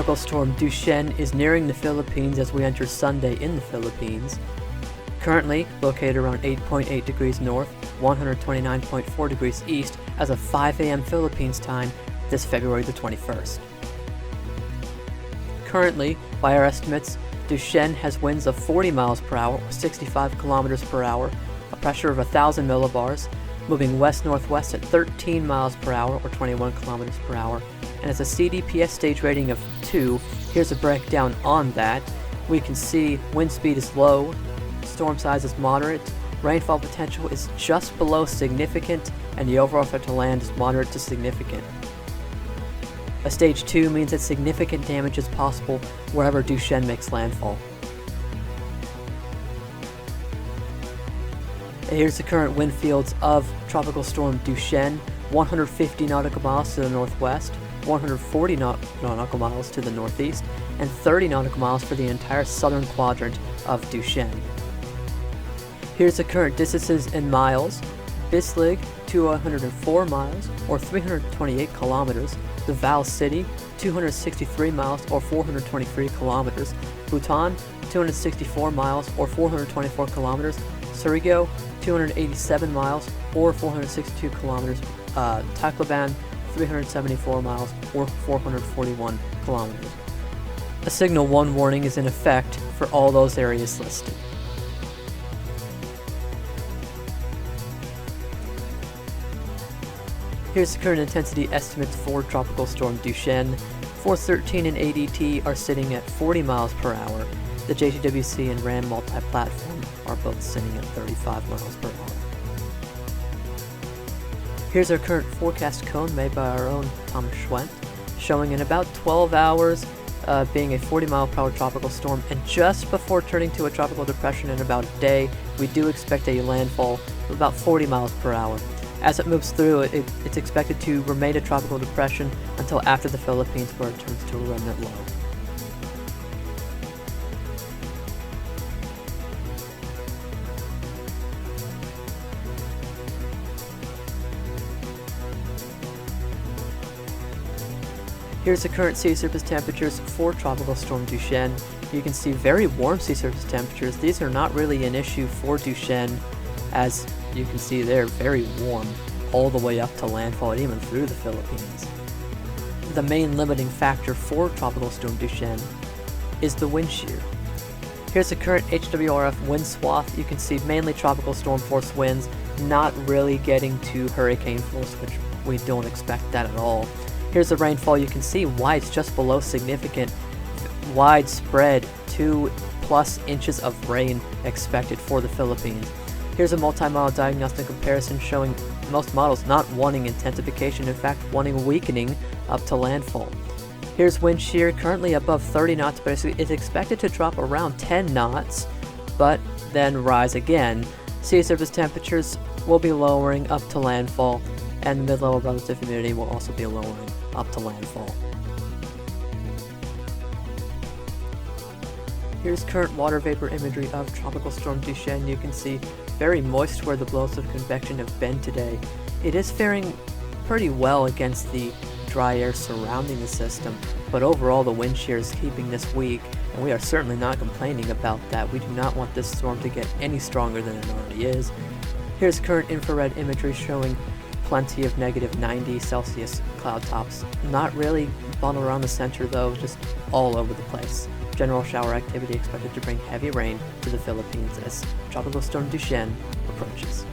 Tropical Storm Dujuan is nearing the Philippines as we enter Sunday in the Philippines. Currently located around 8.8 degrees north, 129.4 degrees east as of 5 a.m. Philippines time this February the 21st. Currently, by our estimates, Dujuan has winds of 40 miles per hour or 65 kilometers per hour, a pressure of 1,000 millibars, moving west-northwest at 13 miles per hour or 21 kilometers per hour, and has a CDPS stage rating of 2. Here's a breakdown on that. We can see wind speed is low, storm size is moderate, rainfall potential is just below significant, and the overall threat to land is moderate to significant. A stage 2 means that significant damage is possible wherever Dujuan makes landfall. Here's the current wind fields of Tropical Storm Dujuan: 150 nautical miles to the northwest, 140 nautical miles to the northeast, and 30 nautical miles for the entire southern quadrant of Dujuan. Here's the current distances in miles: Bislig, 204 miles or 328 kilometers, Davao City, 263 miles or 423 kilometers, Bhutan, 264 miles or 424 kilometers, Surigao, 287 miles or 462 kilometers, Tacloban, 374 miles or 441 kilometers. A Signal 1 warning is in effect for all those areas listed. Here's the current intensity estimates for Tropical Storm Dujuan. 413 and ADT are sitting at 40 miles per hour. The JTWC and RAM multi-platform are both sitting at 35 miles per hour. Here's our current forecast cone made by our own Tom Schwent, showing in about 12 hours being a 40 mile per hour tropical storm, and just before turning to a tropical depression in about a day, we do expect a landfall of about 40 miles per hour. As it moves through, it's expected to remain a tropical depression until after the Philippines, where it turns to a remnant low. Here's the current sea surface temperatures for Tropical Storm Dujuan. You can see very warm sea surface temperatures. These are not really an issue for Dujuan, as you can see they're very warm all the way up to landfall and even through the Philippines. The main limiting factor for Tropical Storm Dujuan is the wind shear. Here's the current HWRF wind swath. You can see mainly tropical storm force winds, not really getting to hurricane force, which we don't expect that at all. Here's the rainfall. You can see why it's just below significant. Widespread 2+ inches of rain expected for the Philippines. Here's a multi-model diagnostic comparison showing most models not wanting intensification, in fact wanting weakening up to landfall. Here's wind shear, currently above 30 knots, but it's expected to drop around 10 knots, but then rise again. Sea surface temperatures will be lowering up to landfall, and the mid-level relative humidity will also be lowering up to landfall. Here's current water vapor imagery of Tropical Storm Dujuan. You can see very moist where the blows of convection have been today. It is faring pretty well against the dry air surrounding the system, but overall the wind shear is keeping this weak, and we are certainly not complaining about that. We do not want this storm to get any stronger than it already is. Here's current infrared imagery showing plenty of -90 Celsius cloud tops. Not really bundled around the center though, just all over the place. General shower activity expected to bring heavy rain to the Philippines as Tropical Storm Dujuan approaches.